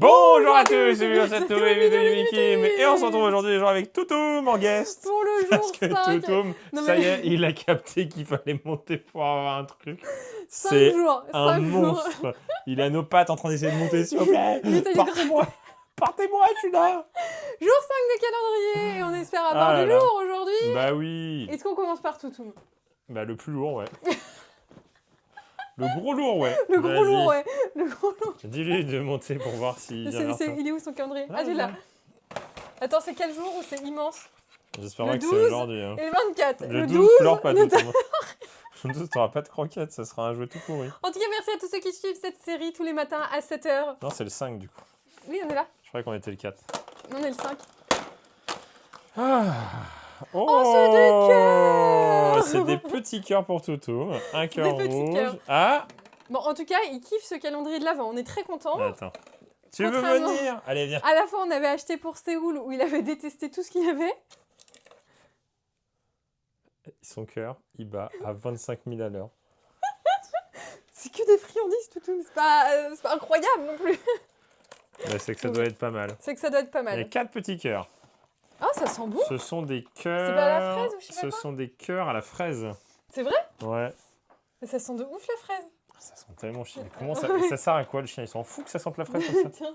Bonjour à tous, c'est dans cette nouvelle vidéo de Mickey. Et on se retrouve aujourd'hui avec Toutoum en guest. Pour le jour Parce que 5. Toutoum, ça y est, il a capté qu'il fallait monter pour avoir un truc. 5 C'est jours. un 5 jours. monstre. Il a nos pattes en train d'essayer de monter, s'il vous plaît. Il essaye de Partez-moi. Partez-moi, je suis là. Jour 5 de calendrier. Et on espère avoir Ah là du là. lourd aujourd'hui. Bah oui. Est-ce qu'on commence par Toutoum? Bah le plus lourd, ouais. Le gros lourd, ouais. Le gros Vas-y. lourd, ouais. Le gros lourd. Dis-lui de monter pour voir s'il vient vers toi. Il est où son calendrier? Ah, Ah, j'ai là. Attends, c'est quel jour où c'est immense? J'espère Le pas que c'est 12 aujourd'hui. Hein. Et le 24. Le 12, pleure pas tout. Le 12, t'auras pas de croquettes, ça sera un jouet tout pourri. En tout cas, merci à tous ceux qui suivent cette série tous les matins à 7h. Non, c'est le 5 du coup. Oui, on est là. Je croyais qu'on était le 4. On est le 5. Ah. Oh, c'est des cœurs. C'est des petits cœurs pour Toutou. Un cœur Des petits rouge. cœurs. Ah. Bon, en tout cas, il kiffe ce calendrier de l'Avent. On est très contents. Attends. Tu veux Contrairement- venir? Allez, viens. À la fois, on avait acheté pour Séoul où il avait détesté tout ce qu'il y avait. Son cœur, il bat à 25 000 à l'heure. C'est que des friandises, Toutoum. C'est pas incroyable non plus. Bah, c'est que ça doit être pas mal. C'est que ça doit être pas Il y a mal. 4 petits cœurs. Ah, ça sent bon. Ce sont des cœurs. C'est pas à la fraise ou je sais pas Ce quoi sont des cœurs à la fraise. C'est vrai? Ouais. Mais ça sent de ouf la fraise. Ça sent tellement chien. Comment ça, ça sert à quoi le chien? Il s'en fout que ça sente la fraise comme ça? Tiens,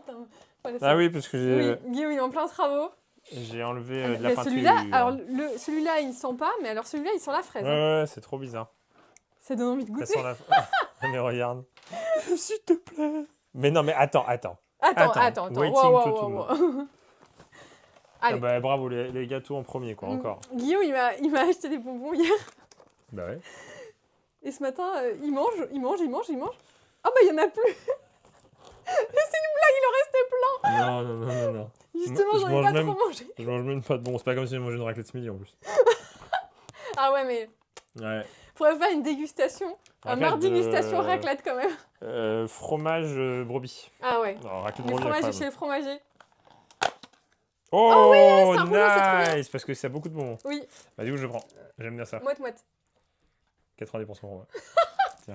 voilà, Ah oui, parce que Oui, Guillaume, il est en plein travaux. j'ai enlevé de la Mais peinture. celui-là, alors celui-là, il ne sent pas, mais alors celui-là, il sent la fraise. Ouais, c'est trop bizarre. Ça donne envie de Ça goûter. sent la mais regarde. S'il te plaît. Mais non, mais attends. Attends. Waiting Wow, to wow, wow. Ah Allez. bah, bravo, les gâteaux en premier, quoi, encore. Guillaume, il m'a acheté des bonbons hier. Bah ouais. Et ce matin, il mange. Ah bah, il y en a plus. C'est une blague, il en restait plein. Non. Justement, Je j'en ai mange pas même- trop mangé. Je mange même pas de bon. C'est pas comme si je mangeais une raclette ce midi en plus. Ah ouais, mais Ouais. faudrait faire une dégustation. Un Raclette mardi de- dégustation raclette quand même. Fromage brebis. Ah ouais. Non, raclette Les brebis. fromages incroyable. chez le fromager. Oh, c'est un rouleau, c'est trop nice. Parce que ça a beaucoup de bonbons. Oui, Bah du coup, je prends. J'aime bien ça. moite. 90% pour moi. Tiens.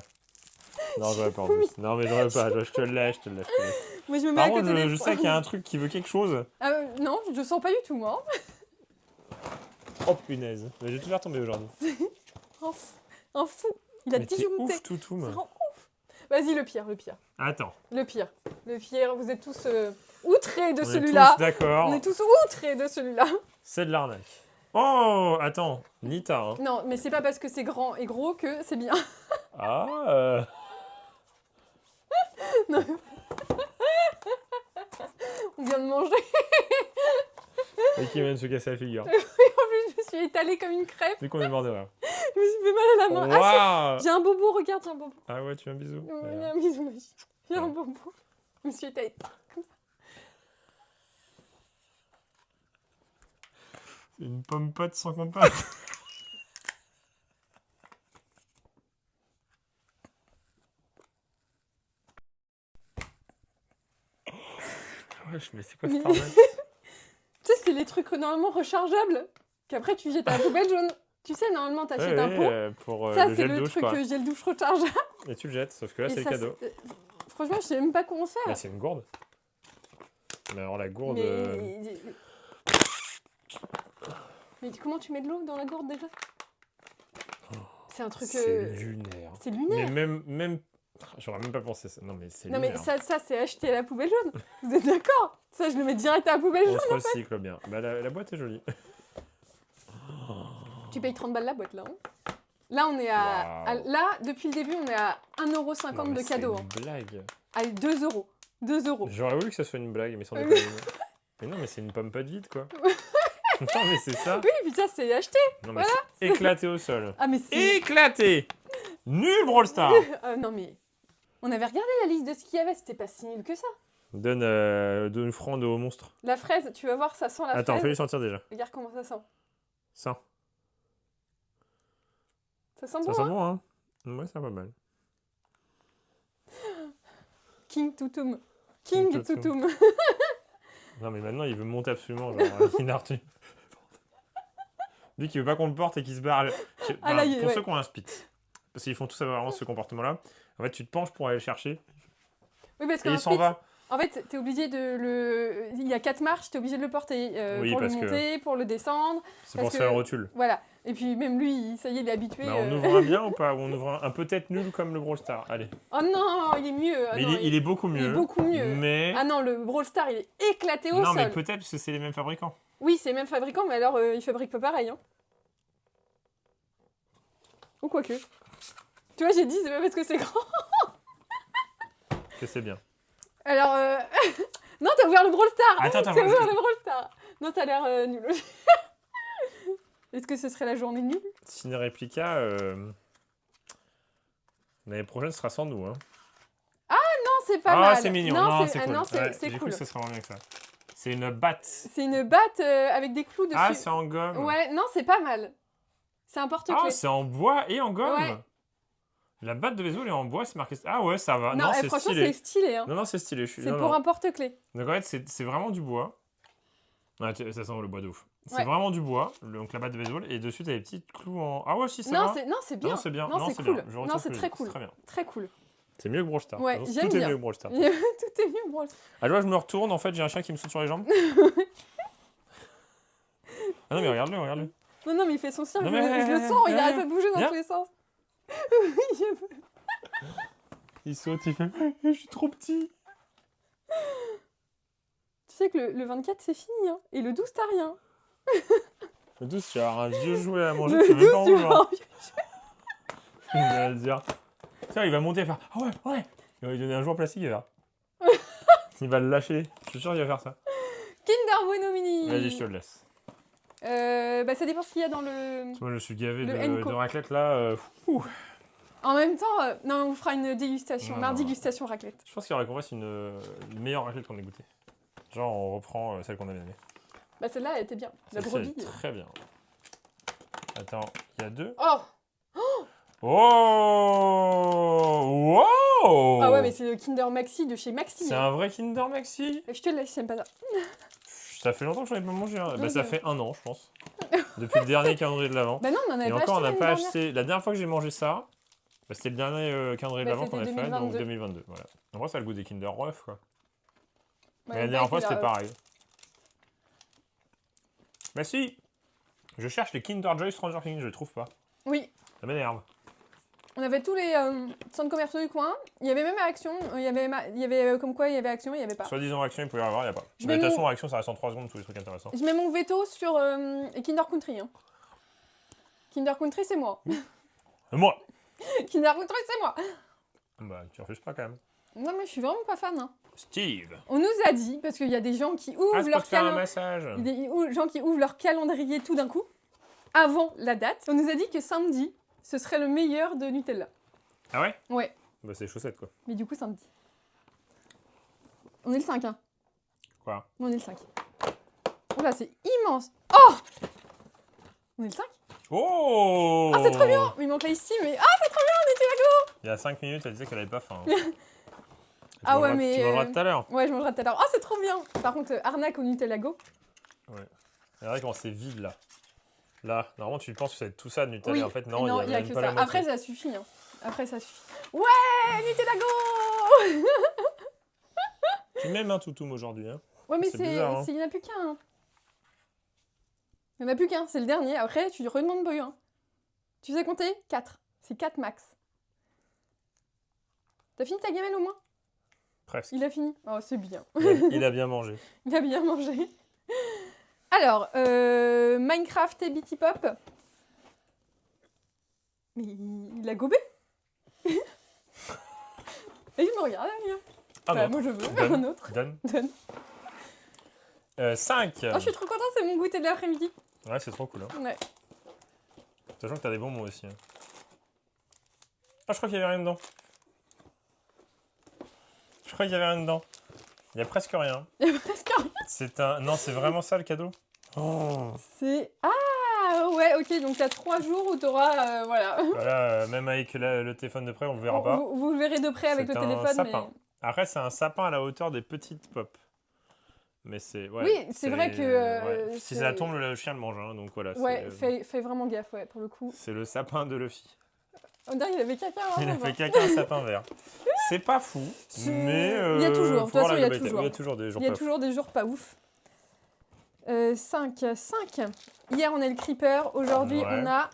Non, j'aurais pas en plus. Non, mais j'aurais pas. Je te le laisse. Moi, je me mets Par à contre, côté des je sais qu'il y a un truc qui veut quelque chose. Non, je sens pas du tout, moi. Oh punaise. Mais j'ai tout faire tomber aujourd'hui. Un fou. Il a Mais t'es disjoncté. ouf, Toutoum. Ça rend ouf. Vas-y, le pire. Attends. Le pire, vous êtes tous outrés de On est celui-là. tous d'accord. On est tous outrés de celui-là. C'est de l'arnaque. Oh, attends. Nita, hein. Non, mais c'est pas parce que c'est grand et gros que c'est bien. Ah. On vient de manger. Et qui vient de se casser la figure. En plus, je me suis étalée comme une crêpe. C'est qu'on est mort de rire. Je me suis fait mal à la main. Ah, Waouh. j'ai un bobo, regarde, j'ai un bobo. Ah ouais, tu veux un bisou? Il y a un bisou magique. J'ai un bobo. Je me suis étalée comme ça. C'est une pomme pote sans compote. Wesh, mais c'est quoi cette arnaque? Tu sais, c'est les trucs normalement rechargeables qu'après tu jettes à la poubelle jaune. Tu sais, normalement, t'achètes un pot. Pour Ça, le c'est gel le douche, truc quoi. gel douche rechargeable. Et tu le jettes, sauf que là, Et c'est le ça, cadeau. Franchement, je sais même pas comment faire. Là, c'est une gourde. Mais alors, la gourde... Mais comment tu mets de l'eau dans la gourde déjà? C'est un truc. C'est lunaire. C'est lunaire. Mais même... J'aurais même pas pensé ça. Non, mais c'est Non, lunaire. mais ça c'est acheté à la poubelle jaune. Vous êtes d'accord? Ça, je le mets direct à la poubelle On jaune. se recycle bien. Bah, la boîte est jolie. Tu payes 30 balles la boîte là. Hein. Là, on est là, depuis le début, on est à 1,50 € de cadeau. C'est une blague. Allez, 2 €. 2 €. J'aurais voulu que ça soit une blague, mais sans déconner. Mais non, mais c'est une pomme pas de vide, quoi. Non, mais c'est ça. Oui, puis ça, c'est acheté. Non, mais c'est éclaté au sol. Ah, mais c'est. Éclaté. Nul, Brawl Stars. Non, mais. On avait regardé la liste de ce qu'il y avait, c'était pas si nul que ça. Donne 2 francs au monstre. La fraise, tu vas voir, ça sent la Attends, fraise. fais-lui sentir déjà. Regarde comment ça sent. Ça. Ça sent Ça bon, sent hein. bon, hein? Ouais, ça va pas mal. King Toutoum. King Toutoum. Toutoum. Non, mais maintenant, il veut monter absolument. Genre, il a retenu. Lui qui veut pas qu'on le porte et qui se barre. Ah, là, pour ouais. ceux qui ont un spit. Parce qu'ils font tous vraiment ce comportement-là. En fait, tu te penches pour aller le chercher. Oui, parce Et qu'un il s'en spitz, va. En fait, t'es obligé de le... Il y a 4 marches, t'es obligé de le porter Oui, pour le parce que- monter, pour le descendre. C'est Parce pour se faire que- rotule. Voilà. Et puis même lui, ça y est, il est habitué. Bah, on ouvre un bien ou pas? Ou on ouvre un peut-être nul comme le Brawl Stars? Allez. Oh non, il est mieux. Ah Mais non, il est beaucoup mieux. il est beaucoup mieux. Mais... Ah non, le Brawl Stars, il est éclaté au non, sol. mais peut-être parce que c'est les mêmes fabricants. Oui, c'est le même fabricant, mais alors il fabrique pas pareil. Hein. Ou quoique. Tu vois, j'ai dit, c'est pas parce que c'est grand. Que c'est bien. Alors, non, t'as ouvert le Brawl Stars. Attends, T'as ouvert le Brawl Stars. Non, t'as l'air nul. Est-ce que ce serait la journée nulle? Ciné Réplica, l'année prochaine sera sans nous. Hein. Non, c'est pas Ah, mal. c'est mignon. Non, Non, c'est c'est ah, cool. non, c'est Ouais, c'est du cool. coup, ça sera vraiment bien que ça. C'est une batte. C'est une batte avec des clous dessus. Ah, c'est en gomme. Ouais, non, c'est pas mal. C'est un Ah, porte-clés. c'est en bois et en gomme. Ouais. La batte de baseball est en bois, c'est marqué. Ah ouais, ça va. non, Non, c'est franchement, stylé. c'est stylé. Hein. Non, non, c'est stylé. C'est pour un porte-clés. Donc en fait, c'est vraiment du bois. Ouais, ça sent le bois de ouf. C'est Ouais. vraiment du bois, donc la batte de baseball, et dessus, t'as des petits clous en. Ah ouais, si, ça Non, va. c'est bien. Non, c'est bien. Non, c'est c'est cool. bien. Je retire Non, ce c'est que très j'ai dit. cool. C'est très bien. Très cool. C'est mieux que Brawl Stars. Ouais, Tout j'aime est bien. mieux que Brawl Stars. Tout est mieux, Brawl Stars. Ah, je vois, je me retourne, en fait, j'ai un chien qui me saute sur les jambes. Ah non, mais regarde-le, regarde-le. Non, non, mais il fait son cirque. Non, Je mais- le sens, il arrête pas de bouger dans Viens. tous les sens. Oui, je veux. Il saute, il fait je suis trop petit. Tu sais que le 24, c'est fini. Hein. Et le 12, t'as rien. Le 12, tu as un vieux jouet à manger, Le tu 12, veux pas en tu manger. vois. Il va dire. Tiens, il va monter et faire ah ouais, ouais. Il va lui donner un joueur plastique, il va faire. Il va le lâcher. Je suis sûr qu'il va faire ça. Kinder Bueno Mini. Vas-y, je te le laisse. Bah, ça dépend ce qu'il y a dans le... Moi, je suis gavé Le de Enco. raclette là. En même temps, non, on fera une dégustation. Non, Mardi, non. dégustation raclette. Je pense qu'il faudrait qu'on fasse une meilleure raclette qu'on ait goûtée. Genre, on reprend celle qu'on avait aimée. Bah, celle-là, elle était bien. La Celle-ci, elle brebis. est très bien. Attends, il y a deux. Oh. Oh wow. Ah ouais, mais c'est le Kinder Maxi de chez Maxi. C'est hein. un vrai Kinder Maxi. Je te le laisse, j'aime pas ça. Ça fait longtemps que j'en ai pas mangé. Hein. Bah, Ok. ça fait 1 an, je pense. Depuis le dernier calendrier de l'Avent. Bah non, on en avait Et pas encore, on n'a acheté pas l'année dernière. acheté. La dernière fois que j'ai mangé ça, bah, c'était le dernier calendrier de Bah, l'Avent qu'on a c'était fait, donc 2022. 2022. Voilà. En vrai, ça a le goût des Kinder Rough, quoi. Ouais, Mais la le dernière mec, fois, il a- c'était pareil. Bah si. Je cherche les Kinder Joy Stranger Things, je les trouve pas. Oui, Ça m'énerve. on avait tous les centres commerciaux du coin. Il y avait même à Action. Il y avait comme quoi il y avait Action, il y avait pas. Soit disant Action, il peut y avoir, il n'y a pas. Je Mais mets de toute mon- façon, Action, ça reste en 3 secondes, tous les trucs intéressants. Je mets mon veto sur Kinder Country. Hein. Kinder Country, c'est moi. Moi. Kinder Country, c'est moi. Bah, tu refuses pas quand même. Non, mais je suis vraiment pas fan. Hein. Steve. On nous a dit, parce qu'il y a des gens qui ouvrent Ah, c'est leur pour te faire un calendrier. massage. Des gens qui ouvrent leur calendrier tout d'un coup, avant la date. On nous a dit que samedi, ce serait le meilleur de Nutella. Ah ouais? Ouais, Bah, c'est les chaussettes, quoi. mais du coup, samedi. On est le 5, hein. Quoi? On est le 5. Oh là, c'est immense. Oh! On est le 5? Oh! Ah, c'est trop bien! Il manque la ici, mais. Ah, c'est trop bien, Nutella! Il y a 5 minutes, elle disait qu'elle avait pas faim. Ah ouais, mais, Tu mangeras tout à l'heure. Ouais, je mangerai tout à l'heure. Ah, c'est trop bien! Par contre, arnaque au Nutella Go. Ouais. Regardez comment c'est vide, là. Là, normalement, tu penses que c'est tout ça de Nutella. Oui. En fait, non, il il y y a a que même pas ça. la moitié. Après, ça suffit. Hein. Après, ça suffit. Ouais! Nutella Go! Tu m'aimes un toutoum aujourd'hui, hein? Ouais, mais C'est bizarre, hein. il n'y en a plus qu'un. Hein. Il n'y en a plus qu'un, c'est le dernier. Après, tu redemandes pas un. Tu sais compter? 4. C'est 4 max. T'as fini ta gamelle au moins? Presque. Il a fini. Oh, c'est bien. Il a bien mangé. Il a bien mangé. Alors, Minecraft et Bitty Pop. Mais il a gobé. Et il me regarde, hein. Ah Bah, non. moi je veux Donne. un autre. Donne. Donne. 5. Oh, je suis trop contente, c'est mon goûter de l'après-midi. Ouais, c'est trop cool. Hein. Ouais. Sachant que t'as des bonbons aussi. Hein. Ah, je crois qu'il y avait rien dedans. Je crois qu'il y avait rien dedans. Il y a presque rien. Il y a presque rien. C'est un. Non, c'est vraiment ça le cadeau. Oh. C'est. Ah ouais, ok, donc t'as 3 jours où t'auras. Voilà. Voilà, même avec le téléphone de près, on le verra pas. Vous le verrez de près avec le C'est un téléphone. sapin. Après, c'est un sapin à la hauteur des petites pop. Mais c'est. Ouais, Oui, c'est vrai que, ouais. Si c'est- ça tombe, le chien le mange. Hein, donc voilà. Mais... Ouais, c'est, fais vraiment gaffe, ouais, pour le coup. c'est le sapin de Luffy. On dirait qu'il avait caca. Il a hein, fait caca un sapin vert. C'est pas fou, mais il y a toujours, de faut toute voir façon, la il y a globalité. toujours. Il y a toujours des jours Il y a pas fous. toujours des jours pas ouf. 5. Hier, on a le creeper. Aujourd'hui, Ouais. on a...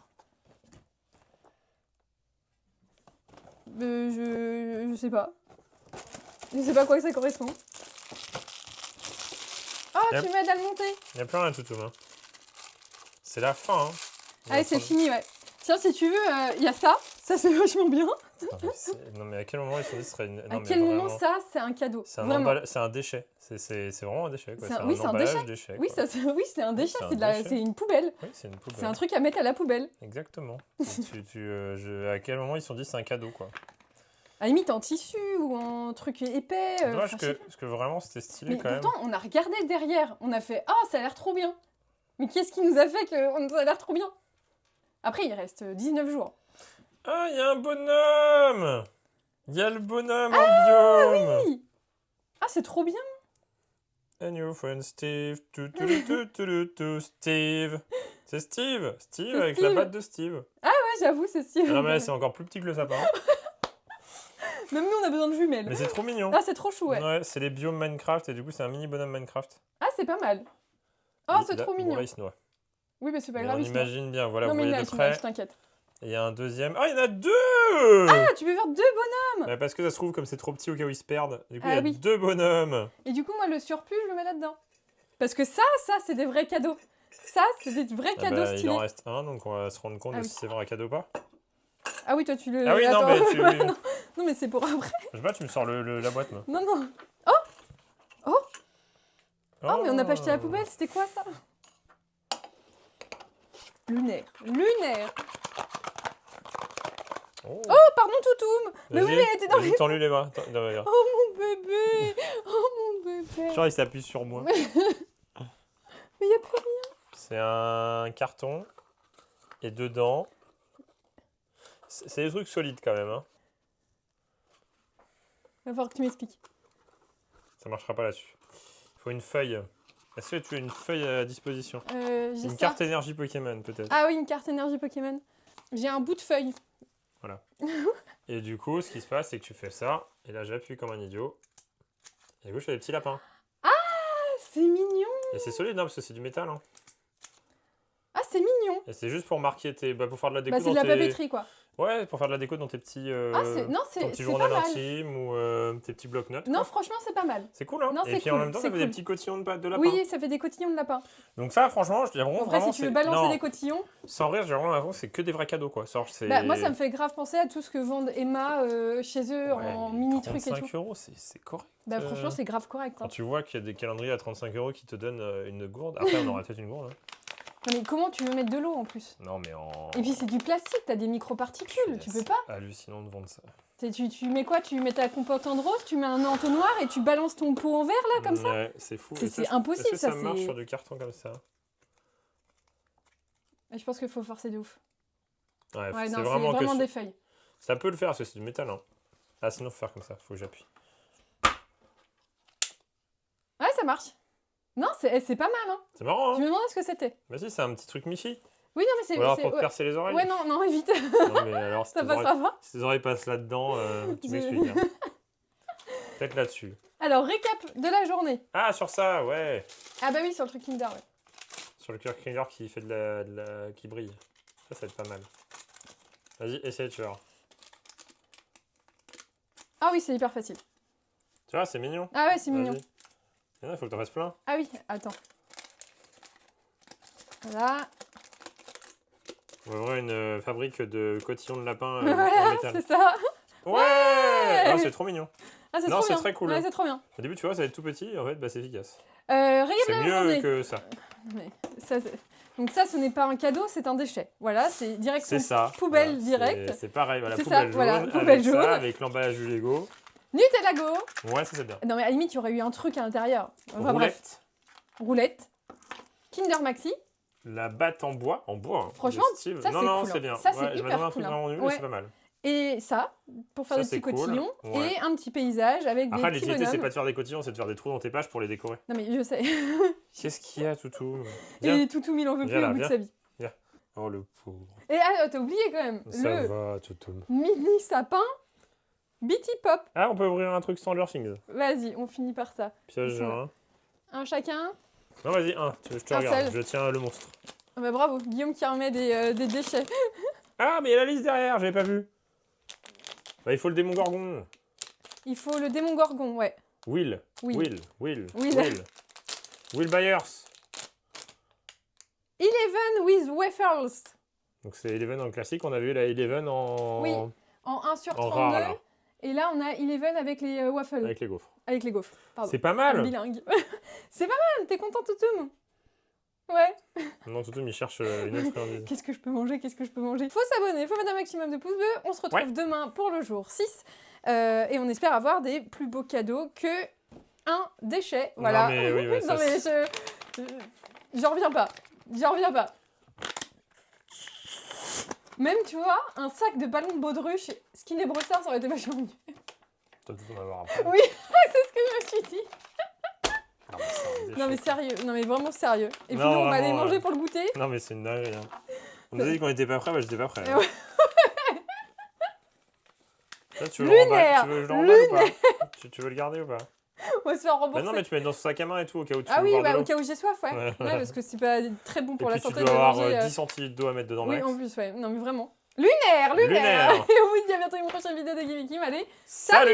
je sais pas. Je sais pas à quoi ça correspond. Oh, Yep. tu m'aides à le monter. Il y a plus rien, Toutoum. Hein. C'est la fin. Hein. On va Allez, c'est prendre- fini, ouais. Tiens, si tu veux, il y a ça. Ça, c'est vachement bien. Non, mais à quel moment ils se sont dit ce serait une. À Non, mais quel moment vraiment. ça, c'est un cadeau. C'est un, Vraiment. c'est un déchet. C'est vraiment un déchet. Quoi. C'est un- C'est oui, c'est un emballage déchet. Oui, quoi. oui, c'est un déchet. c'est un C'est déchet. une poubelle. Oui, c'est une poubelle. C'est un truc à mettre à la poubelle. Exactement. À quel moment ils se sont dit c'est un cadeau, quoi. À la limite en tissu ou en truc épais. Dommage enfin, je sais parce que vraiment c'était stylé Mais quand même. pourtant, on a regardé derrière. On a fait « Oh, ça a l'air trop bien !» Mais qu'est-ce qui nous a fait que ça a l'air trop bien? Après, il reste 19 jours. Ah, il y a un bonhomme. Il y a le bonhomme en biome. Oui. Ah, c'est trop bien. A new friend Steve. Steve. C'est Steve. Steve C'est avec Steve. la batte de Steve. Ouais, j'avoue, c'est si. Ah non, mais là, c'est encore plus petit que le sapin. Même nous, on a besoin de jumelles. Mais c'est trop mignon. Ah, c'est trop chou, ouais. Ouais, c'est les biomes Minecraft et du coup, c'est un mini bonhomme Minecraft. Ah, c'est pas mal. Oh, c'est Là- trop bon, mignon. là, il se noie. Oui, mais c'est pas Mais grave. on il se noie. imagine bien. Voilà, Non, vous mais voyez là, de près. je t'inquiète. Et il y a un deuxième. Ah, il y en a deux. Ah, tu peux faire 2 bonhommes. Bah, parce que ça se trouve, comme c'est trop petit au cas où ils se perdent. Du coup, Ah il y a oui. 2 bonhommes. Et du coup, moi, le surplus, je le mets là-dedans. Parce que ça, c'est des vrais cadeaux. Ça, c'est des vrais Ah cadeaux bah, il stylés. en reste un, donc on va se rendre compte Ah de oui. si c'est vrai un cadeau ou pas. Ah oui, toi, tu le... Ah oui, non, Attends. mais tu. Non, mais c'est pour après. Je sais pas, tu me sors la boîte, moi. Non, non. Oh, mais on n'a pas jeté à la poubelle, c'était quoi ça? Lunaire. Lunaire. Oh, Oh, pardon, Toutoum. Mais oui, Vas-y, elle était dans vas-y, tends-lui les mains. Non, regarde. Oh, mon bébé. Oh, mon bébé. Genre, il s'appuie sur moi. Mais il n'y a plus rien. C'est un carton. Et dedans. C'est des trucs solides quand même. Hein. Il va falloir que tu m'expliques. Ça marchera pas là-dessus. Il faut une feuille. Est-ce que tu as une feuille à disposition? J'ai Une ça. carte énergie Pokémon, peut-être. Ah oui, une carte énergie Pokémon. J'ai un bout de feuille. Et du coup, ce qui se passe, c'est que tu fais ça. Et là, j'appuie comme un idiot. Et du coup, je fais des petits lapins. Ah, c'est mignon. Et c'est solide, hein, parce que c'est du métal. Hein. Ah, c'est mignon. Et c'est juste pour marquer tes. Bah, pour faire de la déco Bah, c'est dans de la tes. papeterie, quoi. Ouais, pour faire de la déco dans tes petits. Ah, non, ton c'est petit pas journal mal. intime ou tes petits blocs-notes. Non, franchement, c'est pas mal. C'est cool, hein. Non, et c'est puis en cool, même temps, c'est ça fait des cool. petits cotillons de lapin. Oui, ça fait des cotillons de lapin. Donc ça, franchement, je dirais Bon, après, vraiment si tu veux c'est- balancer non, des cotillons, sans rire, j'ai vraiment l'impression que c'est que des vrais cadeaux, quoi. Genre, c'est... bah, moi, ça me fait grave penser à tout ce que vendent Emma chez eux Ouais, en mais mini trucs et 35 tout. €, c'est correct. Bah, franchement, c'est grave correct. Hein. Quand tu vois qu'il y a des calendriers à 35 € qui te donnent une gourde, après on aura peut-être une gourde. Hein. Non, mais comment tu veux mettre de l'eau en plus? Non, mais en... Et puis, c'est du plastique, t'as des microparticules, tu peux pas. Hallucinant de vendre ça. Tu mets quoi? Tu mets ta compote en rose, tu mets un entonnoir et tu balances ton pot en verre là comme ça? Ouais, c'est fou. C'est- Et ça, c'est impossible, Est-ce que ça ça, marche c'est- sur du carton comme ça? Et je pense qu'il faut forcer de ouf. Ouais, Ouais, c'est non, vraiment c'est que vraiment des feuilles. ça peut le faire, parce que c'est du métal. Hein. Ah, sinon, faut faire comme ça, faut que j'appuie. Ouais, ça marche. Non, c'est pas mal, hein. C'est marrant, Je hein? me demandais ce que c'était. Vas-y, c'est un petit truc mi-fi. Oui, non, mais c'est... Ou alors c'est- pour te ouais. percer les oreilles. Ouais, non, non, évite. Non, mais alors, si Ça tes passera oreilles- pas. si tes oreilles passent là-dedans, tu Je- m'expliques. Hein. Peut-être là-dessus. Alors, récap de la journée. Ah, sur ça, ouais. Ah bah oui, sur le truc Kinder, ouais. Sur le cœur Kinder qui fait qui brille. Ça va être pas mal. Vas-y, essaye, tu vois. Ah oui, c'est hyper facile. Tu vois, c'est mignon. Ah ouais, c'est mignon. Vas-y. Il faut que t'en fasses plein. Ah oui, attends. Voilà. On va ouvrir une fabrique de cotillons de lapin en Voilà, métal. c'est ça. Ouais, Ah, c'est trop mignon. Ah, c'est Non, trop c'est bien. très cool, Ouais, hein. c'est trop bien. Au début, tu vois, ça va être tout petit. En fait, bah, c'est efficace. Regarde C'est la mieux journée. que ça. Mais ça, donc ça, ce n'est pas un cadeau, c'est un déchet. Voilà, c'est direct C'est ça. poubelle Voilà, directe. C'est pareil. Voilà, C'est poubelle ça, jaune. voilà, avec poubelle ça, jaune. avec l'emballage du Lego. Nutella Go. Ouais, ça c'est bien. Non mais à la limite, il y aurait eu un truc à l'intérieur. Enfin bref. Roulette. Roulette. Kinder Maxi. La batte en bois. En bois. Hein, Franchement, de Steve. ça, non, c'est non, cool, c'est hein. bien. Ça, c'est Ouais, je hyper m'attendais à un cool, truc hein. vraiment nul, Ouais. mais c'est pas mal. Et ça, pour faire Ça, des petits c'est cool. cotillons. Ouais. Et un petit paysage avec Après, des petits l'utilité, c'est bonhommes. pas de faire des cotillons, c'est de faire des trous dans tes pages pour les décorer. Non mais je sais. Qu'est-ce qu'il y a, Toutou? Viens. Et Toutou, il en veut Viens plus là, au bout de viens. sa vie. Oh, le pauvre. Et ah, t'as oublié quand même. Ça Le va, Toutou. mini sapin BT Pop. Ah, on peut ouvrir un truc Stranger Things. Vas-y, on finit par ça. Piège Ils sont un. Un chacun. Non, vas-y, un. Je te Un regarde. seul. Je tiens le monstre. Ah bah bravo, Guillaume qui remet des déchets. Ah, mais il y a la liste derrière, j'avais pas vu. Bah, il faut le démon gorgon. Il faut le démon gorgon, ouais. Will. Will. Will. Will. Will Byers. 11 with waffles. Donc c'est Eleven en classique, on a vu la Eleven en... Oui. En 1 sur En 32. rare, là. Et là, on a 11 avec les waffles. Avec les gaufres. Avec les gaufres. Pardon. C'est pas mal. Bilingue. C'est pas mal, t'es content, Toutoum? Ouais. Non, Toutoum, il cherche une autre friandise. Qu'est-ce que je peux manger? Qu'est-ce que je peux manger? Faut s'abonner, faut mettre un maximum de pouces bleus. On se retrouve demain pour le jour 6. Et on espère avoir des plus beaux cadeaux que un déchet. Voilà. Non, mais oui, ouais, Non, mais j'en reviens pas. J'en reviens pas. Même, tu vois, un sac de ballons de baudruche skin et brossard, ça aurait été vachement mieux. Toi, tu vas avoir après. Oui, c'est ce que je me suis dit. Non, mais c'est un Non, mais déchet. sérieux. Non, mais vraiment sérieux. Et puis Non, nous, on va aller vraiment, manger pour le goûter. Non, mais c'est une dinguerie. Hein. On nous a dit qu'on était pas prêts, bah j'étais pas prêt. Hein. Ouais. Là, tu veux Lunaire. le remballer ou pas tu veux le garder ou pas? On va se faire Bah rembourser. non, mais tu mets dans ce sac à main et tout, au cas où tu Ah veux oui, boire bah, de l'eau. au cas où j'ai soif, ouais. Ouais. Ouais, parce que c'est pas très bon pour Et la puis tu santé dois de avoir manger. 10 centilitres d'eau à mettre dedans Oui, max. en plus, ouais. Non, mais vraiment. Lunaire, lunaire. Lunaire. Et on vous dit à bientôt une prochaine vidéo de Gimmick Kim. Allez, Salut.